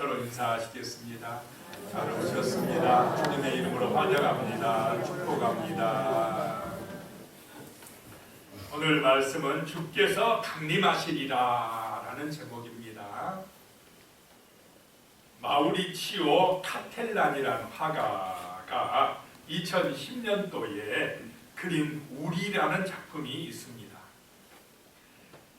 서로 인사하시겠습니다. 잘 오셨습니다. 주님의 이름으로 환영합니다. 축복합니다. 오늘 말씀은 주께서 강림하시리라 라는 제목입니다. 마우리치오 카텔란이라는 화가가 2010년도에 그린 우리라는 작품이 있습니다.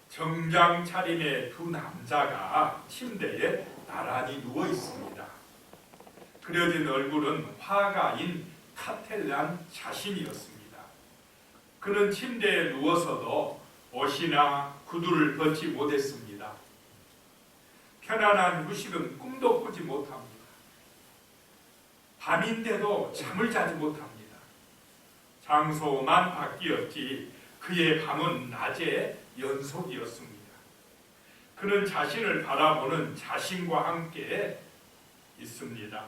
정장 차림의 두 남자가 침대에 나란히 누워 있습니다. 그려진 얼굴은 화가인 카텔란 자신이었습니다. 그는 침대에 누워서도 옷이나 구두를 벗지 못했습니다. 편안한 휴식은 꿈도 꾸지 못합니다. 밤인데도 잠을 자지 못합니다. 장소만 바뀌었지 그의 밤은 낮의 연속이었습니다. 그는 자신을 바라보는 자신과 함께 있습니다.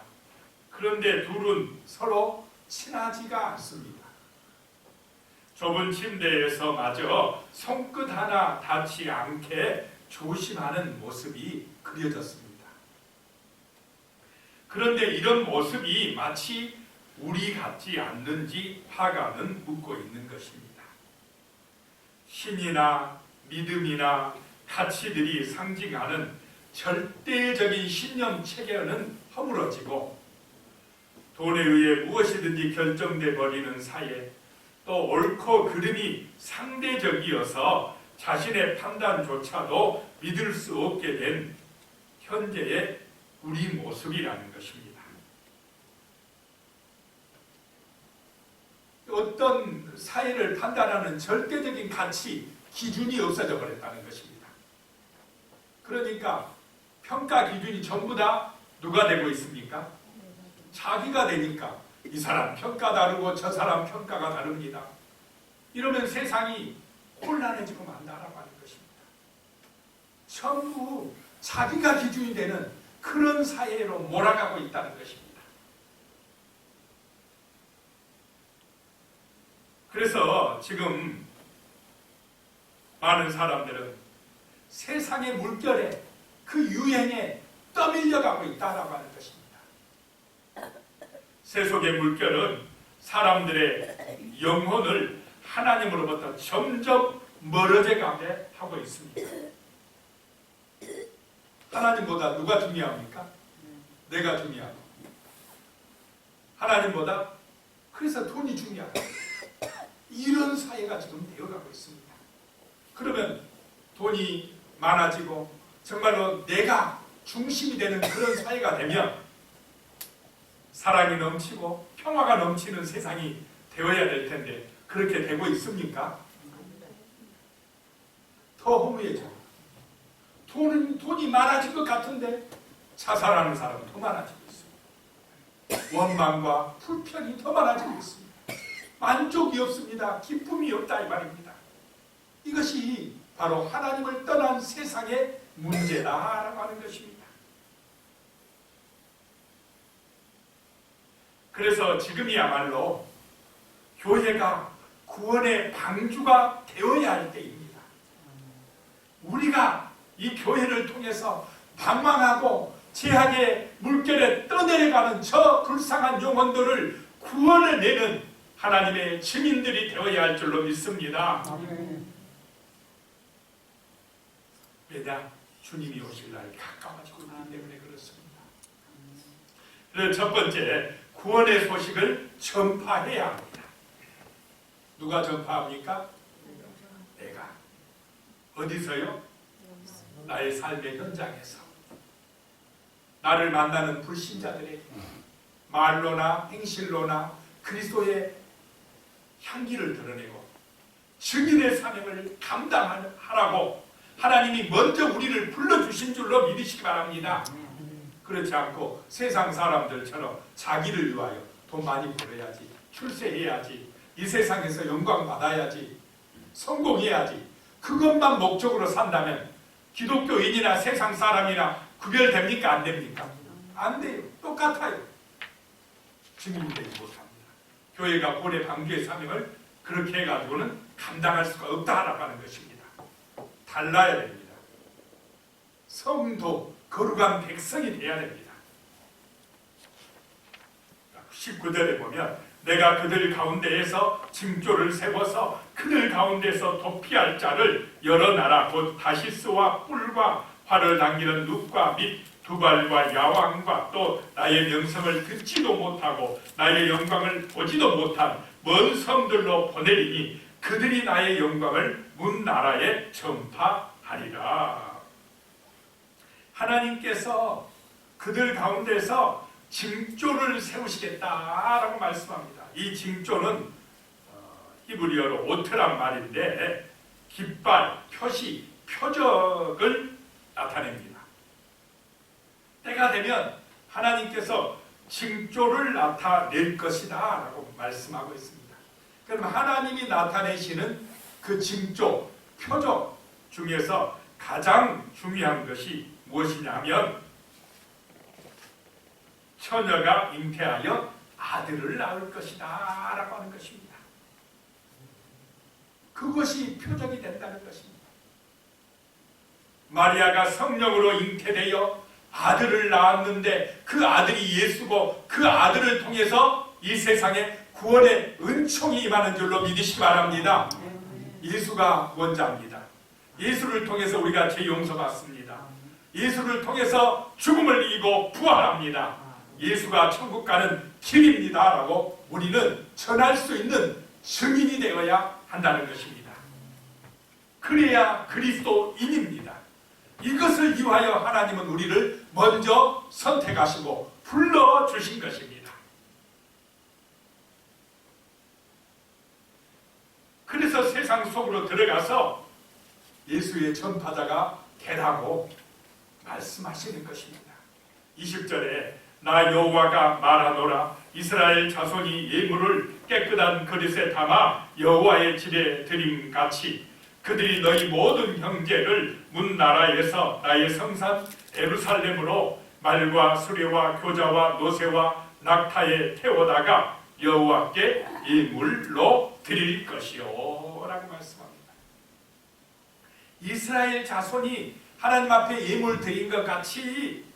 그런데 둘은 서로 친하지가 않습니다. 좁은 침대에서 마저 손끝 하나 닿지 않게 조심하는 모습이 그려졌습니다. 그런데 이런 모습이 마치 우리 같지 않는지 화가는 묻고 있는 것입니다. 신이나 믿음이나 가치들이 상징하는 절대적인 신념 체계는 허물어지고 돈에 의해 무엇이든지 결정돼 버리는 사회, 또 옳고 그름이 상대적이어서 자신의 판단조차도 믿을 수 없게 된 현재의 우리 모습이라는 것입니다. 어떤 사회를 판단하는 절대적인 가치, 기준이 없어져 버렸다는 것입니다. 그러니까 평가 기준이 전부 다 누가 되고 있습니까? 자기가 되니까 이 사람 평가 다르고 저 사람 평가가 다릅니다. 이러면 세상이 혼란해지고 만다라고 하는 것입니다. 전부 자기가 기준이 되는 그런 사회로 몰아가고 있다는 것입니다. 그래서 지금 많은 사람들은 세상의 물결에 그 유행에 떠밀려가고 있다라고 하는 것입니다. 세속의 물결은 사람들의 영혼을 하나님으로부터 점점 멀어져 가게 하고 있습니다. 하나님보다 누가 중요합니까? 내가 중요하고 하나님보다 그래서 돈이 중요하다. 이런 사회가 지금 되어가고 있습니다. 그러면 돈이 많아지고 정말로 내가 중심이 되는 그런 사회가 되면 사랑이 넘치고 평화가 넘치는 세상이 되어야 될 텐데 그렇게 되고 있습니까? 더 허무해져요. 돈이 많아진 것 같은데 자살하는 사람은 더 많아지고 있습니다. 원망과 불편이 더 많아지고 있습니다. 만족이 없습니다. 기쁨이 없다 이 말입니다. 이것이 바로 하나님을 떠난 세상의 문제다라고 하는 것입니다. 그래서 지금이야말로 교회가 구원의 방주가 되어야 할 때입니다. 우리가 이 교회를 통해서 방황하고 죄악의 물결에 떠내려가는 저 불쌍한 영혼들을 구원을 내는 하나님의 증인들이 되어야 할 줄로 믿습니다. 왜냐? 주님이 오실 날이 가까워지고 있기 때문에 그렇습니다. 그래서 첫 번째, 구원의 소식을 전파해야 합니다. 누가 전파합니까? 내가. 어디서요? 나의 삶의 현장에서. 나를 만나는 불신자들에게 말로나 행실로나 그리스도의 향기를 드러내고 증인의 사명을 감당하라고 하나님이 먼저 우리를 불러주신 줄로 믿으시기 바랍니다. 그렇지 않고 세상 사람들처럼 자기를 위하여 돈 많이 벌어야지, 출세해야지, 이 세상에서 영광 받아야지, 성공해야지, 그것만 목적으로 산다면 기독교인이나 세상 사람이나 구별됩니까? 안 됩니까? 안 돼요. 똑같아요. 증인이 되지 못합니다. 교회가 본의 방주의 사명을 그렇게 해가지고는 감당할 수가 없다라고 하는 것입니다. 달라야 됩니다. 성도, 거룩한 백성이 되어야 됩니다. 19절에 보면 내가 그들 가운데에서 징조를 세워서 그들 가운데서 도피할 자를 여러 나라 곧 다시스와 뿔과 활을 당기는 눕과 및 두발과 야왕과 또 나의 명성을 듣지도 못하고 나의 영광을 보지도 못한 먼 성들로 보내리니 그들이 나의 영광을 문 나라에 전파하리라. 하나님께서 그들 가운데서 징조를 세우시겠다라고 말씀합니다. 이 징조는 히브리어로 오트란 말인데 깃발, 표시, 표적을 나타냅니다. 때가 되면 하나님께서 징조를 나타낼 것이다 라고 말씀하고 있습니다. 그럼 하나님이 나타내시는 그 징조, 표적 중에서 가장 중요한 것이 무엇이냐면 처녀가 잉태하여 아들을 낳을 것이다 라고 하는 것입니다. 그것이 표적이 된다는 것입니다. 마리아가 성령으로 잉태되어 아들을 낳았는데 그 아들이 예수고 그 아들을 통해서 이 세상에 구원의 은총이 임하는 줄로 믿으시기 바랍니다. 예수가 원자입니다. 예수를 통해서 우리가 죄 용서받습니다. 예수를 통해서 죽음을 이기고 부활합니다. 예수가 천국 가는 길입니다 라고 우리는 전할 수 있는 증인이 되어야 한다는 것입니다. 그래야 그리스도인입니다. 이것을 위하여 하나님은 우리를 먼저 선택하시고 불러주신 것입니다. 그래서 세상 속으로 들어가서 예수의 전파자가 되라고 말씀하시는 것입니다. 20절에 나 여호와가 말하노라 이스라엘 자손이 예물을 깨끗한 그릇에 담아 여호와의 집에 드림같이 그들이 너희 모든 형제를 문 나라에서 나의 성산 예루살렘으로 말과 수레와 교자와 노새와 낙타에 태워다가 여호와께 예물로 드릴 것이요 라고 말씀합니다. 이스라엘 자손이 하나님 앞에 예물 드린 것 같이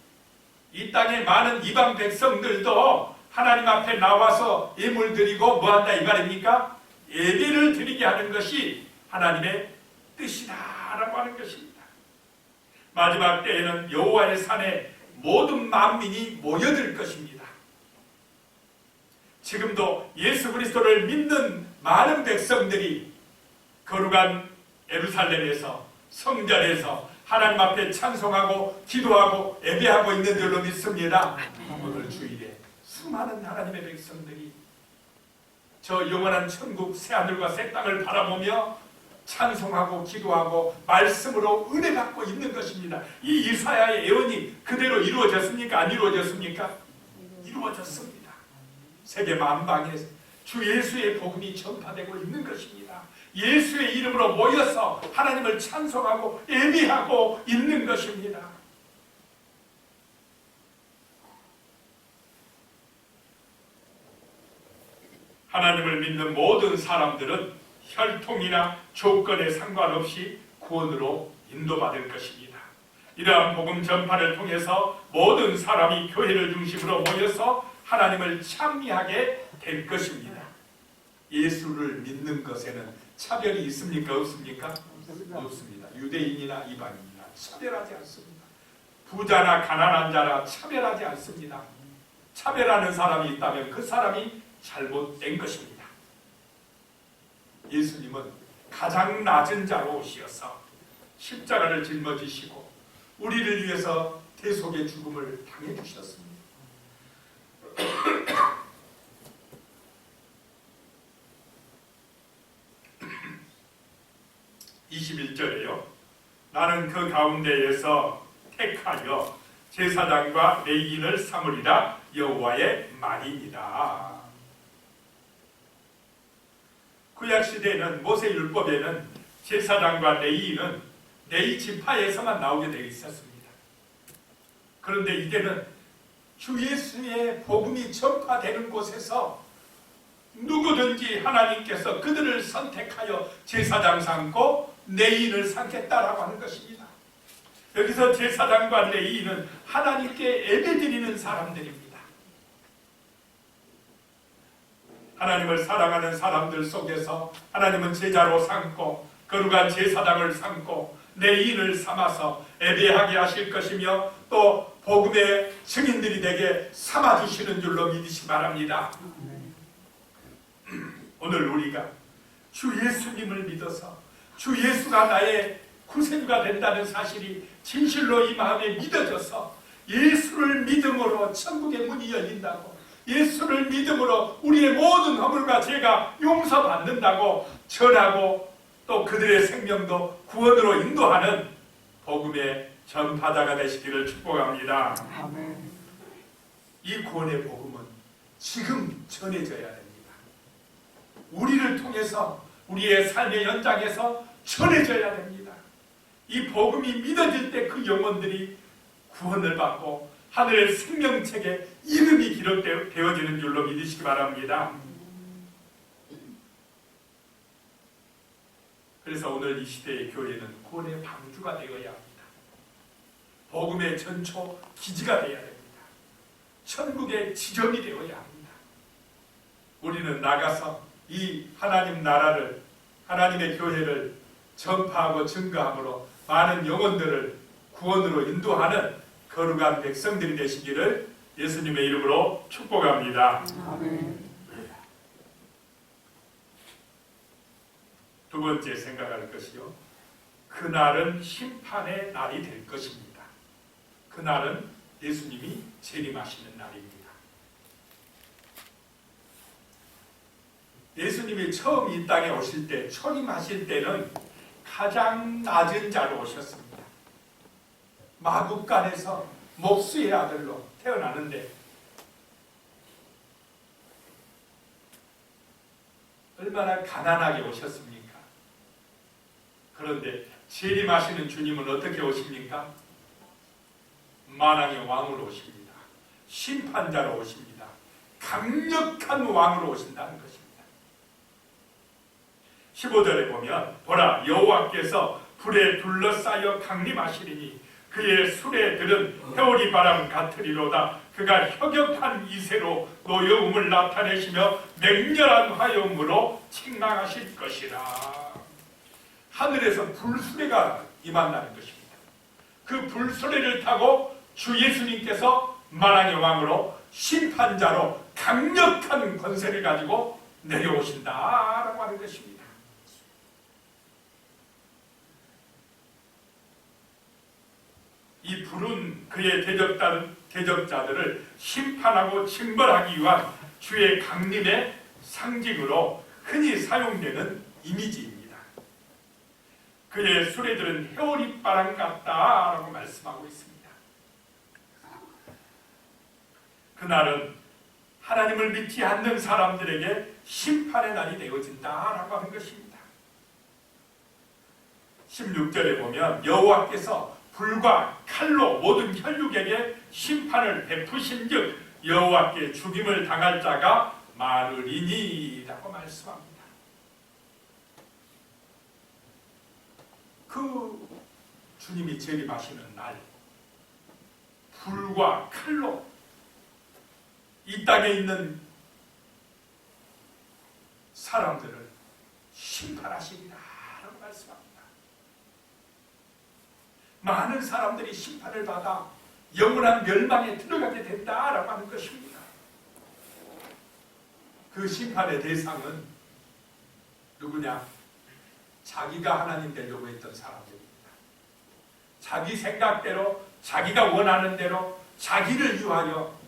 이 땅의 많은 이방 백성들도 하나님 앞에 나와서 예물 드리고 뭐한다 이 말입니까? 예배를 드리게 하는 것이 하나님의 뜻이다라고 하는 것입니다. 마지막 때에는 여호와의 산에 모든 만민이 모여들 것입니다. 지금도 예수 그리스도를 믿는 많은 백성들이 거룩한 예루살렘에서 성전에서 하나님 앞에 찬송하고 기도하고 예배하고 있는 줄로 믿습니다. 오늘 주일에 수많은 하나님의 백성들이 저 영원한 천국 새하늘과 새 땅을 바라보며 찬송하고 기도하고 말씀으로 은혜 받고 있는 것입니다. 이 이사야의 예언이 그대로 이루어졌습니까? 안 이루어졌습니까? 이루어졌습니다. 세계 만방에 주 예수의 복음이 전파되고 있는 것입니다. 예수의 이름으로 모여서 하나님을 찬송하고 예배하고 있는 것입니다. 하나님을 믿는 모든 사람들은 혈통이나 조건에 상관없이 구원으로 인도받을 것입니다. 이러한 복음 전파를 통해서 모든 사람이 교회를 중심으로 모여서 하나님을 찬미하게 될 것입니다. 예수를 믿는 것에는 차별이 있습니까? 없습니까? 없습니다. 유대인이나 이방인이나 차별하지 않습니다. 부자나 가난한 자나 차별하지 않습니다. 차별하는 사람이 있다면 그 사람이 잘못된 것입니다. 예수님은 가장 낮은 자로 오셔서 십자가를 짊어지시고 우리를 위해서 대속의 죽음을 당해주셨습니다. 21절에요. 나는 그 가운데에서 택하여 제사장과 레위인을 삼으리라 여호와의 말이니라. 구약시대에는 모세율법에는 제사장과 레위인은 레위 지파에서만 나오게 되어 있었습니다. 그런데 이제는 주 예수의 복음이 전파되는 곳에서 누구든지 하나님께서 그들을 선택하여 제사장 삼고 레위인을 삼겠다라고 하는 것입니다. 여기서 제사장과 레위인은 하나님께 예배드리는 사람들입니다. 하나님을 사랑하는 사람들 속에서 하나님은 제자로 삼고 거룩한 제사장을 삼고 레위인을 삼아서 예배하게 하실 것이며 또 복음의 증인들이 되게 삼아주시는 줄로 믿으시 바랍니다. 오늘 우리가 주 예수님을 믿어서 주 예수가 나의 구세주가 된다는 사실이 진실로 이 마음에 믿어져서 예수를 믿음으로 천국의 문이 열린다고, 예수를 믿음으로 우리의 모든 허물과 죄가 용서받는다고 전하고 또 그들의 생명도 구원으로 인도하는 복음의 전파자가 되시기를 축복합니다. 아멘. 이 구원의 복음은 지금 전해져야 됩니다. 우리를 통해서 우리의 삶의 연장에서 전해져야 됩니다. 이 복음이 믿어질 때 그 영혼들이 구원을 받고 하늘의 생명책에 이름이 기록되어지는 줄로 믿으시기 바랍니다. 그래서 오늘 이 시대의 교회는 구원의 방주가 되어야 합니다. 복음의 전초 기지가 되어야 됩니다. 천국의 지점이 되어야 합니다. 우리는 나가서 이 하나님 나라를, 하나님의 교회를 전파하고 증거함으로 많은 영혼들을 구원으로 인도하는 거룩한 백성들이 되시기를 예수님의 이름으로 축복합니다. 아멘. 두 번째 생각할 것이요, 그날은 심판의 날이 될 것입니다. 그날은 예수님이 재림하시는 날입니다. 예수님이 처음 이 땅에 오실 때, 초림하실 때는 가장 낮은 자로 오셨습니다. 마국간에서 목수의 아들로 태어나는데 얼마나 가난하게 오셨습니까? 그런데 재림하시는 주님은 어떻게 오십니까? 만왕의 왕으로 오십니다. 심판자로 오십니다. 강력한 왕으로 오신다는 것입니다. 15절에 보면 보라, 여호와께서 불에 둘러싸여 강림하시리니 그의 수레들은 회오리 바람 같으리로다. 그가 혁혁한 이새로 노여움을 나타내시며 맹렬한 화염으로 책망하실 것이라. 하늘에서 불수레가 임한다는 것입니다. 그 불수레를 타고 주 예수님께서 만왕의 왕으로 심판자로 강력한 권세를 가지고 내려오신다라고 하는 것입니다. 이 불은 그의 대적자들을 심판하고 징벌하기 위한 주의 강림의 상징으로 흔히 사용되는 이미지입니다. 그의 수레들은 회오리바람 같다라고 말씀하고 있습니다. 그날은 하나님을 믿지 않는 사람들에게 심판의 날이 되어진다라고 하는 것입니다. 16절에 보면 여호와께서 불과 칼로 모든 혈육에게 심판을 베푸신즉 여호와께 죽임을 당할 자가 많으리니 라고 말씀합니다. 그 주님이 재림하시는 날, 불과 칼로 이 땅에 있는 사람들을 심판하시리라 라고 말씀합니다. 많은 사람들이 심판을 받아 영원한 멸망에 들어가게 된다라고 하는 것입니다. 그 심판의 대상은 누구냐? 자기가 하나님 되려고 했던 사람들입니다. 자기 생각대로, 자기가 원하는 대로, 자기를 위하여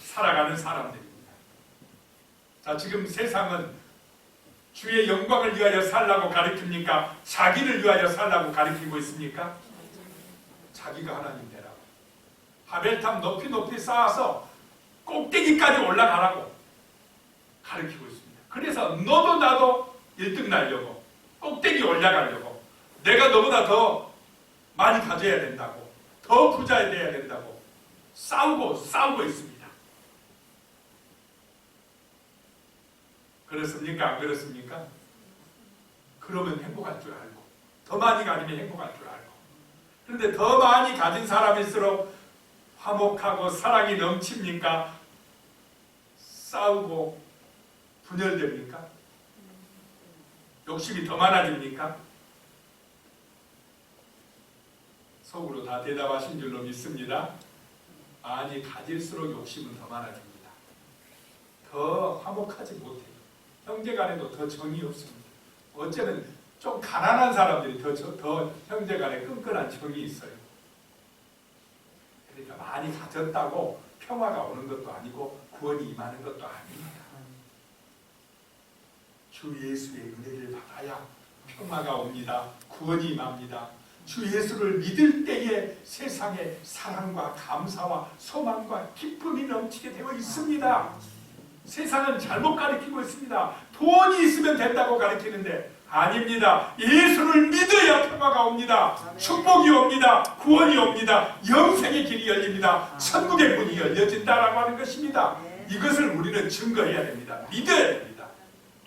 살아가는 사람들입니다. 자, 지금 세상은 주의 영광을 위하여 살라고 가르칩니까? 자기를 위하여 살라고 가르치고 있습니까? 자기가 하나님 되라고. 바벨탑 높이 높이 쌓아서 꼭대기까지 올라가라고 가르치고 있습니다. 그래서 너도 나도 1등 나려고, 꼭대기 올라가려고, 내가 너보다 더 많이 가져야 된다고, 더 부자 돼야 된다고 싸우고 있습니다. 그렇습니까? 안 그렇습니까? 그러면 행복할 줄 알고, 더 많이 가지면 행복할 줄 알고, 그런데 더 많이 가진 사람일수록 화목하고 사랑이 넘칩니까? 싸우고 분열됩니까? 욕심이 더 많아집니까? 속으로 다 대답하신 줄로 믿습니다. 아니, 가질수록 욕심은 더 많아집니다. 더 화목하지 못해요. 형제간에도 더 정이 없습니다. 어쩌면 좀 가난한 사람들이 더 형제간에 끈끈한 정이 있어요. 그러니까 많이 가졌다고 평화가 오는 것도 아니고 구원이 임하는 것도 아닙니다. 주 예수의 은혜를 받아야 평화가 옵니다. 구원이 임합니다. 주 예수를 믿을 때에 세상에 사랑과 감사와 소망과 기쁨이 넘치게 되어 있습니다. 세상은 잘못 가르치고 있습니다. 돈이 있으면 된다고 가르치는데 아닙니다. 예수를 믿어야 평화가 옵니다. 축복이 옵니다. 구원이 옵니다. 영생의 길이 열립니다. 천국의 문이 열려진다라고 하는 것입니다. 이것을 우리는 증거해야 됩니다. 믿어야 됩니다.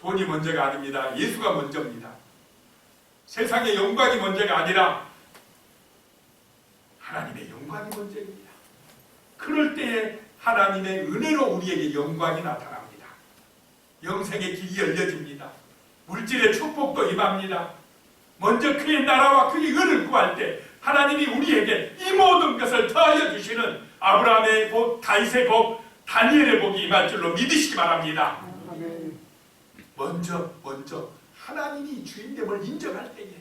돈이 먼저가 아닙니다. 예수가 먼저입니다. 세상의 영광이 먼저가 아니라 하나님의 영광이 먼저입니다. 그럴 때에 하나님의 은혜로 우리에게 영광이 나타납니다. 영생의 길이 열려집니다. 물질의 축복도 임합니다. 먼저 그의 나라와 그의 의를 구할 때 하나님이 우리에게 이 모든 것을 더하여 주시는 아브라함의 복, 다윗의 복, 다니엘의 복이 임할 줄로 믿으시기 바랍니다. 먼저 하나님이 주인됨을 인정할 때에,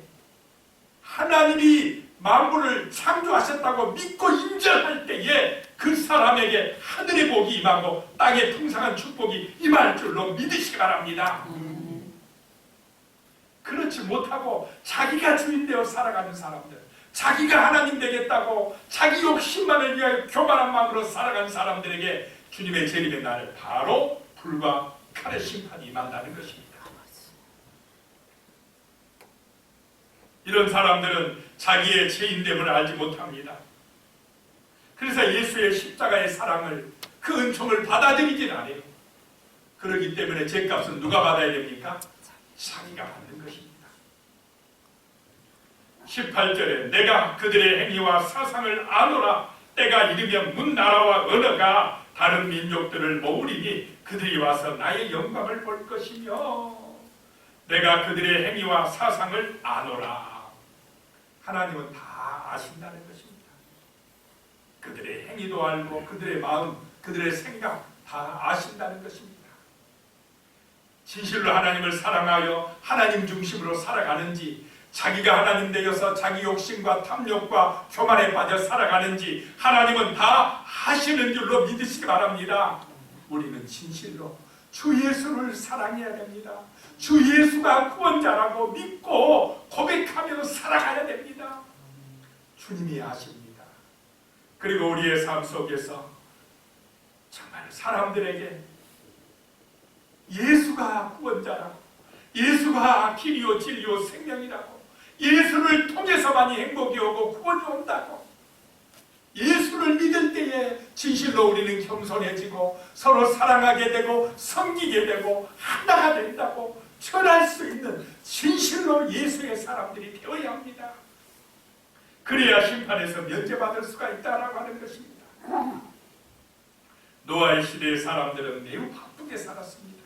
하나님이 만물을 창조하셨다고 믿고 인정할 때에 그 사람에게 하늘의 복이 임하고 땅의 풍성한 축복이 임할 줄로 믿으시기 바랍니다. 그렇지 못하고 자기가 주인 되어 살아가는 사람들, 자기가 하나님 되겠다고 자기 욕심만을 위하여 교만한 마음으로 살아가는 사람들에게 주님의 재림의 날을 바로 불과 칼의 심판이 임한다는 것입니다. 이런 사람들은 자기의 죄인됨을 알지 못합니다. 그래서 예수의 십자가의 사랑을, 그 은총을 받아들이진 않아요. 그렇기 때문에 죄값은 누가 받아야 됩니까? 자기가 받는 것입니다. 18절에 내가 그들의 행위와 사상을 아노라. 때가 이르면 문 나라와 언어가 다른 민족들을 모으리니 그들이 와서 나의 영광을 볼 것이며, 내가 그들의 행위와 사상을 아노라. 하나님은 다 아신다는 것입니다. 그들의 행위도 알고 그들의 마음, 그들의 생각 다 아신다는 것입니다. 진실로 하나님을 사랑하여 하나님 중심으로 살아가는지, 자기가 하나님 되어서 자기 욕심과 탐욕과 교만에 빠져 살아가는지 하나님은 다 하시는 줄로 믿으시기 바랍니다. 우리는 진실로 주 예수를 사랑해야 됩니다. 주 예수가 구원자라고 믿고 고백하며 살아가야 됩니다. 주님이 아십니다. 그리고 우리의 삶 속에서 정말 사람들에게 예수가 구원자라고, 예수가 길이요 진리요 생명이라고, 예수를 통해서만이 행복이 오고 구원이 온다고, 예수를 믿을 때에 진실로 우리는 겸손해지고 서로 사랑하게 되고 섬기게 되고 하나가 된다고 전할 수 있는 진실로 예수의 사람들이 되어야 합니다. 그래야 심판에서 면제받을 수가 있다라고 하는 것입니다. 노아의 시대의 사람들은 매우 바쁘게 살았습니다.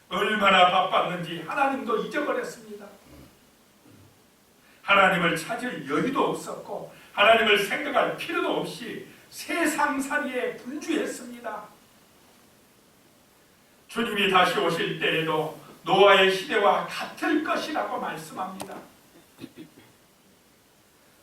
얼마나 바빴는지 하나님도 잊어버렸습니다. 하나님을 찾을 여유도 없었고 하나님을 생각할 필요도 없이 세상살이에 분주했습니다. 주님이 다시 오실 때에도 노아의 시대와 같을 것이라고 말씀합니다.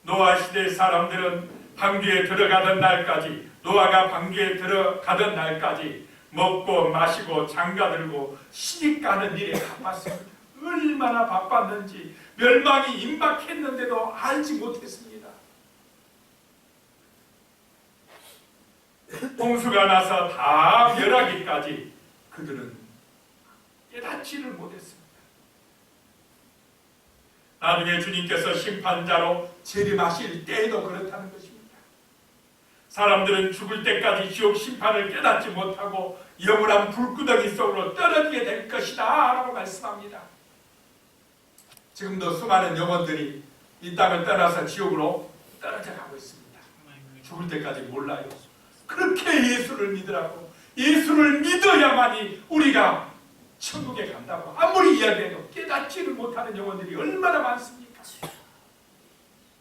노아 시대의 사람들은 방주에 들어가던 날까지, 노아가 방주에 들어가던 날까지 먹고 마시고 장가들고 시집가는 일에 바빴습니다. 얼마나 바빴는지 멸망이 임박했는데도 알지 못했습니다. 홍수가 나서 다 멸하기까지 그들은 깨닫지를 못했습니다. 나중에 주님께서 심판자로 재림하실 때에도 그렇다는 것입니다. 사람들은 죽을 때까지 지옥 심판을 깨닫지 못하고 영원한 불구덩이 속으로 떨어지게 될 것이다 라고 말씀합니다. 지금도 수많은 영혼들이 이 땅을 떠나서 지옥으로 떨어져 가고 있습니다. 죽을 때까지 몰라요. 그렇게 예수를 믿으라고. 예수를 믿어야만이 우리가 천국에 간다고 아무리 이야기해도 깨닫지를 못하는 영혼들이 얼마나 많습니까?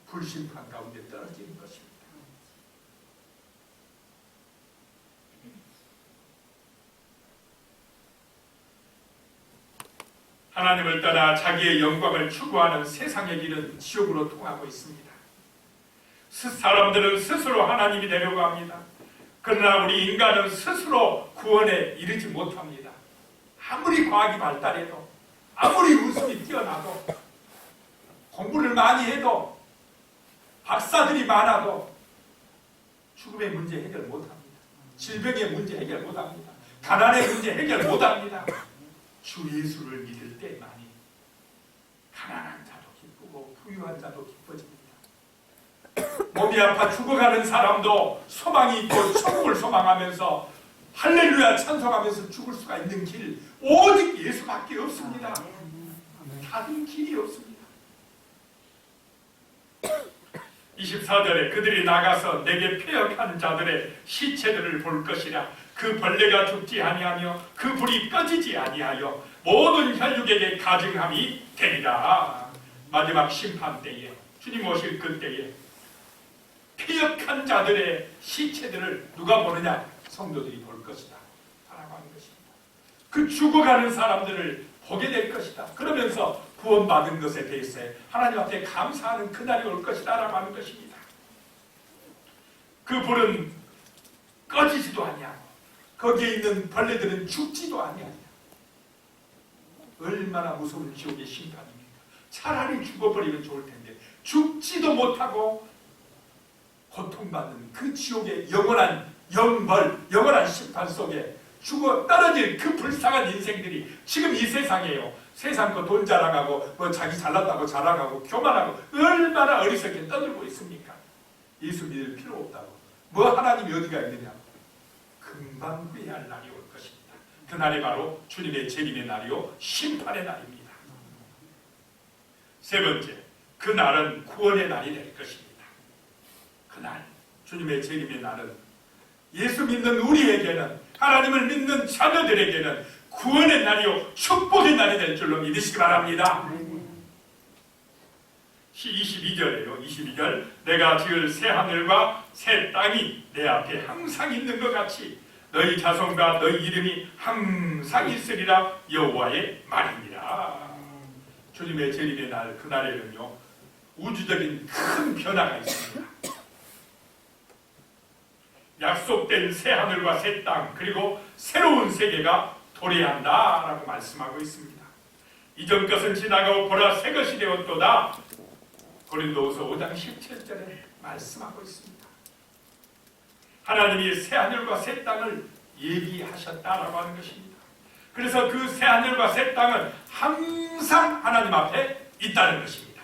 불심판 가운데 떨어지는 것입니다. 하나님을 떠나 자기의 영광을 추구하는 세상의 길은 지옥으로 통하고 있습니다. 사람들은 스스로 하나님이 되려고 합니다. 그러나 우리 인간은 스스로 구원에 이르지 못합니다. 아무리 과학이 발달해도, 아무리 웃음이 뛰어나도, 공부를 많이 해도, 박사들이 많아도 죽음의 문제 해결 못합니다. 질병의 문제 해결 못합니다. 가난의 문제 해결 못합니다. 주 예수를 믿을 때만이 가난한 자도 기쁘고 부유한 자도 기뻐집니다. 몸이 아파 죽어가는 사람도 소망이 있고 천국을 소망하면서 할렐루야 찬송하면서 죽을 수가 있는 길 오직 예수밖에 없습니다. 다른 길이 없습니다. 24절에 그들이 나가서 내게 패역한 자들의 시체들을 볼 것이라. 그 벌레가 죽지 아니하며 그 불이 꺼지지 아니하여 모든 혈육에게 가증함이 되리라. 마지막 심판 때에 주님 오실 그때에 패역한 자들의 시체들을 누가 보느냐? 성도들이 볼 것이다 라고 하는 것입니다. 그 죽어가는 사람들을 보게 될 것이다. 그러면서 구원받은 것에 대해서 하나님 앞에 감사하는 그날이 올 것이다 라고 하는 것입니다. 그 불은 꺼지지도 아니하고 거기에 있는 벌레들은 죽지도 아니하냐. 얼마나 무서운 지옥의 심판입니까? 차라리 죽어버리면 좋을 텐데 죽지도 못하고 고통받는 그 지옥의 영원한 영벌, 영원한 심판 속에 죽어 떨어질 그 불쌍한 인생들이 지금 이 세상에요. 세상 거 돈 자랑하고 뭐 자기 잘났다고 자랑하고 교만하고 얼마나 어리석게 떠들고 있습니까? 예수 믿을 필요 없다고. 뭐 하나님이 어디가 있느냐? 금방 후회할 날이 올 것입니다. 그날이 바로 주님의 재림의 날이요 심판의 날입니다. 세 번째, 그 날은 구원의 날이 될 것입니다. 그날 주님의 재림의 날은 예수 믿는 우리에게는, 하나님을 믿는 자녀들에게는 구원의 날이요 축복의 날이 될 줄로 믿으시기 바랍니다. 22절이에요. 22절 내가 지을 새 하늘과 새 땅이 내 앞에 항상 있는 것 같이 너희 자손과 너희 이름이 항상 있으리라 여호와의 말입니다. 주님의 재림의 날, 그날에는요 우주적인 큰 변화가 있습니다. 약속된 새 하늘과 새 땅, 그리고 새로운 세계가 도래한다 라고 말씀하고 있습니다. 이전 것은 지나가고 보라 새 것이 되었도다. 고린도후서 5장 17절에 말씀하고 있습니다. 하나님이 새 하늘과 새 땅을 예비하셨다라고 하는 것입니다. 그래서 그 새 하늘과 새 땅은 항상 하나님 앞에 있다는 것입니다.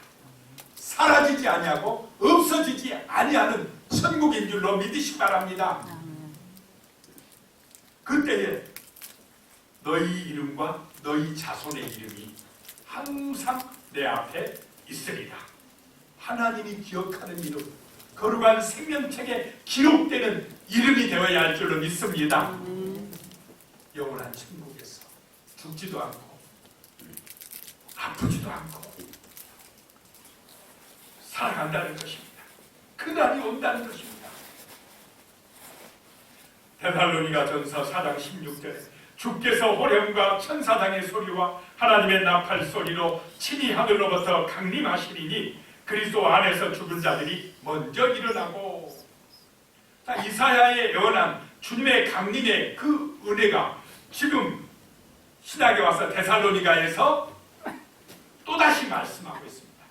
사라지지 아니하고 없어지지 아니하는 천국인 줄로 믿으시기 바랍니다. 그때에 너희 이름과 너희 자손의 이름이 항상 내 앞에 있으리라. 하나님이 기억하는 이름, 거룩한 생명책에 기록되는 이름이 되어야 할 줄로 믿습니다. 영원한 천국에서 죽지도 않고 아프지도 않고 살아간다는 것입니다. 그날이 온다는 것입니다. 데살로니가 전서 4장 16절에 주께서 호령과 천사장의 소리와 하나님의 나팔 소리로 친히 하늘로부터 강림하시리니 그리스도 안에서 죽은 자들이 먼저 일어나고. 자, 이사야의 예언한 주님의 강림의 그 은혜가 지금 신약에 와서 데살로니가에서 또다시 말씀하고 있습니다.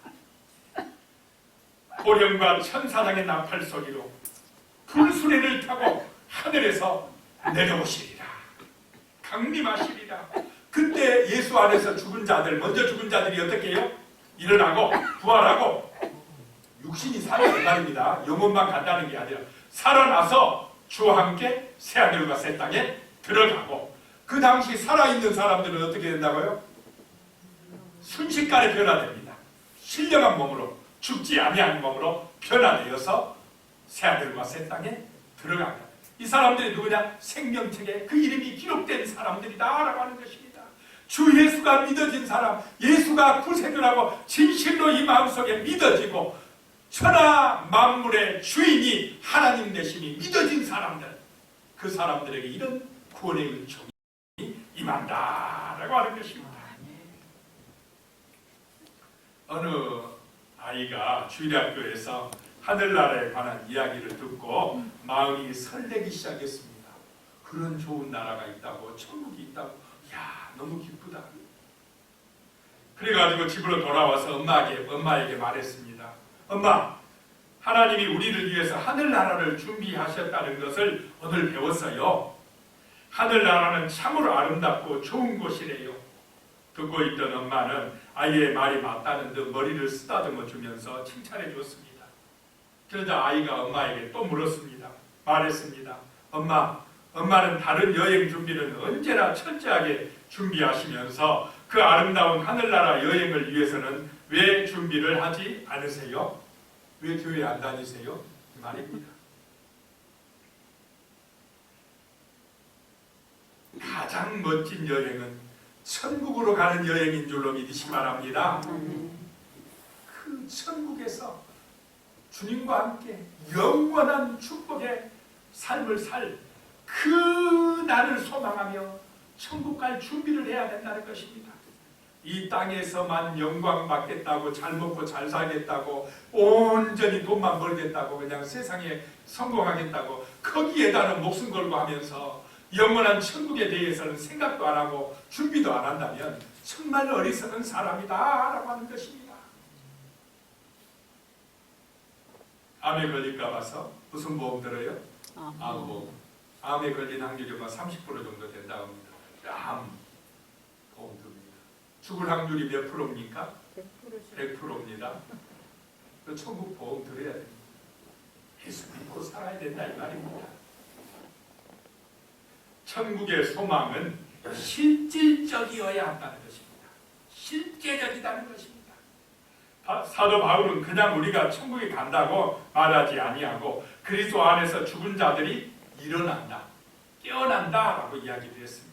호령과 천사장의 나팔 소리로 불수레를 타고 하늘에서 내려오시리라. 강림하시리라. 그때 예수 안에서 죽은 자들, 먼저 죽은 자들이 어떻게 해요? 일어나고 부활하고 육신이 살아난 말입니다. 영혼만 간다는 게 아니라 살아나서 주와 함께 새하늘과 새 땅에 들어가고, 그 당시 살아있는 사람들은 어떻게 된다고요? 순식간에 변화됩니다. 신령한 몸으로 죽지 아니한 몸으로 변화되어서 새하늘과 새 땅에 들어간다. 이 사람들이 누구냐? 생명책에 그 이름이 기록된 사람들이다라고 하는 것입니다. 주 예수가 믿어진 사람, 예수가 구세주라고 진실로 이 마음속에 믿어지고 천하 만물의 주인이 하나님 되심이 믿어진 사람들, 그 사람들에게 이런 구원의 은총이 임한다라고 하는 것입니다. 어느 아이가 주일학교에서 하늘나라에 관한 이야기를 듣고 마음이 설레기 시작했습니다. 그런 좋은 나라가 있다고, 천국이 있다고, 이야 너무 기쁘다. 그래가지고 집으로 돌아와서 엄마에게 말했습니다. 엄마, 하나님이 우리를 위해서 하늘나라를 준비하셨다는 것을 오늘 배웠어요. 하늘나라는 참으로 아름답고 좋은 곳이래요. 듣고 있던 엄마는 아이의 말이 맞다는 듯 머리를 쓰다듬어 주면서 칭찬해 주었습니다. 그러자 아이가 엄마에게 또 물었습니다. 말했습니다. 엄마는 다른 여행 준비는 언제나 철저하게 준비하시면서 그 아름다운 하늘나라 여행을 위해서는 왜 준비를 하지 않으세요? 왜 교회 안 다니세요? 그 말입니다. 가장 멋진 여행은 천국으로 가는 여행인 줄로 믿으시기 바랍니다. 그 천국에서 주님과 함께 영원한 축복의 삶을 살 그 날을 소망하며 천국 갈 준비를 해야 된다는 것입니다. 이 땅에서만 영광 받겠다고, 잘 먹고 잘 살겠다고, 온전히 돈만 벌겠다고, 그냥 세상에 성공하겠다고 거기에다는 목숨 걸고 하면서 영원한 천국에 대해서는 생각도 안 하고 준비도 안 한다면 정말 어리석은 사람이다 라고 하는 것입니다. 암에 걸릴까 봐서 무슨 보험 들어요? 암보험. 암에 걸린 확률이 30% 정도 된다고 합니다. 암 보험 듭니다. 죽을 확률이 몇 프로입니까? 100%입니다. 그 천국 보험 들어야 됩니다. 예수 믿고 살아야 된다 이 말입니다. 천국의 소망은 실질적이어야 한다는 것입니다. 실제적이라는 것입니다. 사도 바울은 그냥 우리가 천국에 간다고 말하지 아니하고 그리스도 안에서 죽은 자들이 일어난다, 깨어난다 라고 이야기를 했습니다.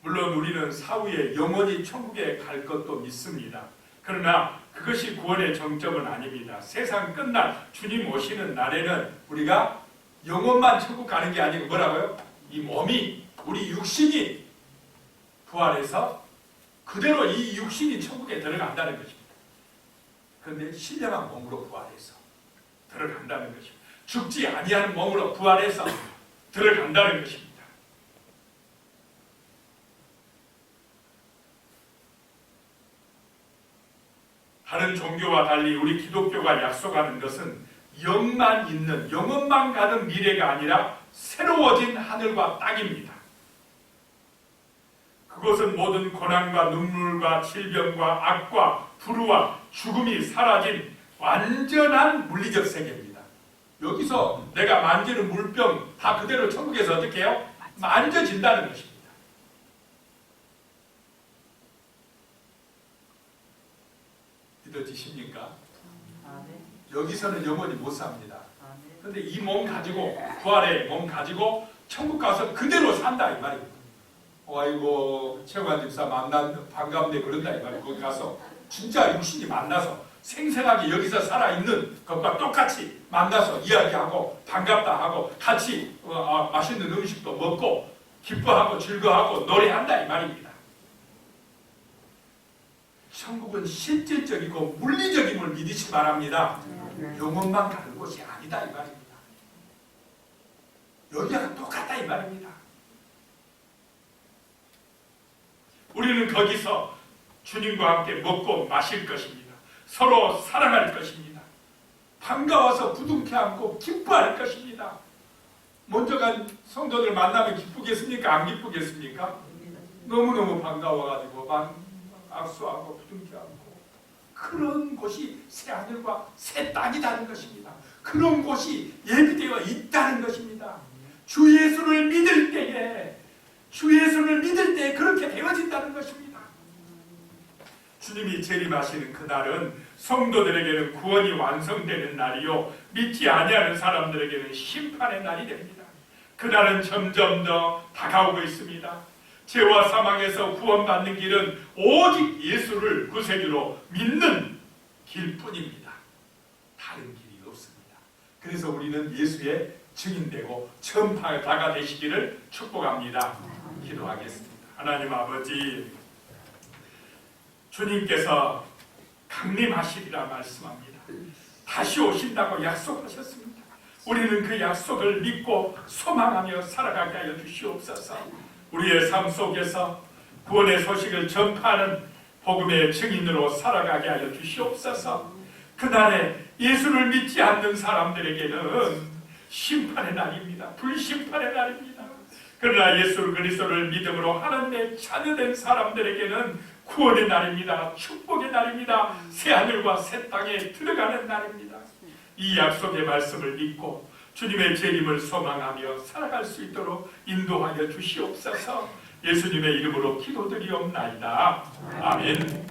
물론 우리는 사후에 영원히 천국에 갈 것도 믿습니다. 그러나 그것이 구원의 정점은 아닙니다. 세상 끝날 주님 오시는 날에는 우리가 영혼만 천국 가는 게 아니고 뭐라고요? 이 몸이, 우리 육신이 부활해서 그대로 이 육신이 천국에 들어간다는 것입니다. 그런데 신령한 몸으로 부활해서 들어간다는 것입니다. 죽지 아니하는 몸으로 부활해서 들어간다는 것입니다. 다른 종교와 달리 우리 기독교가 약속하는 것은 영만 있는, 영원만 가는 미래가 아니라 새로워진 하늘과 땅입니다. 그것은 모든 고난과 눈물과 질병과 악과 불의와 죽음이 사라진 완전한 물리적 세계입니다. 여기서 내가 만지는 물병 다 그대로 천국에서 어떻게 해요? 만져진다는 것입니다. 믿어지십니까? 여기서는 영원히 못 삽니다. 그런데 이 몸 가지고, 부활의 몸 가지고 천국 가서 그대로 산다 이 말입니다. 아이고 최관 집사 반갑네 그런다 이 말이에요. 거기 가서 진짜 육신이 만나서 생생하게 여기서 살아있는 것과 똑같이 만나서 이야기하고 반갑다 하고 같이 맛있는 음식도 먹고 기뻐하고 즐거워하고 노래한다 이 말입니다. 천국은 실질적이고 물리적임을 믿으시기 바랍니다. 영혼만 가는 곳이 아니다 이 말입니다. 여기와 똑같다 이 말입니다. 우리는 거기서 주님과 함께 먹고 마실 것입니다. 서로 사랑할 것입니다. 반가워서 부둥켜 안고 기뻐할 것입니다. 먼저 간 성도들 만나면 기쁘겠습니까? 안 기쁘겠습니까? 너무너무 반가워가지고 악수하고 부둥켜 안고 그런 곳이 새하늘과 새 땅이라는 것입니다. 그런 곳이 예비되어 있다는 것입니다. 주 예수를 믿을 때에 그렇게 되어진다는 것입니다. 주님이 재림하시는 그날은 성도들에게는 구원이 완성되는 날이요, 믿지 아니하는 사람들에게는 심판의 날이 됩니다. 그날은 점점 더 다가오고 있습니다. 죄와 사망에서 구원받는 길은 오직 예수를 구세주로 믿는 길뿐입니다. 다른 길이 없습니다. 그래서 우리는 예수의 증인되고 전파자가 되시기를 축복합니다. 기도하겠습니다. 하나님 아버지, 주님께서 강림하시리라 말씀합니다. 다시 오신다고 약속하셨습니다. 우리는 그 약속을 믿고 소망하며 살아가게 하여 주시옵소서. 우리의 삶 속에서 구원의 소식을 전파하는 복음의 증인으로 살아가게 하여 주시옵소서. 그날에 예수를 믿지 않는 사람들에게는 심판의 날입니다. 불심판의 날입니다. 그러나 예수 그리스도를 믿음으로 하나님의 자녀된 사람들에게는 구원의 날입니다. 축복의 날입니다. 새하늘과 새 땅에 들어가는 날입니다. 이 약속의 말씀을 믿고 주님의 재림을 소망하며 살아갈 수 있도록 인도하여 주시옵소서. 예수님의 이름으로 기도드리옵나이다. 아멘.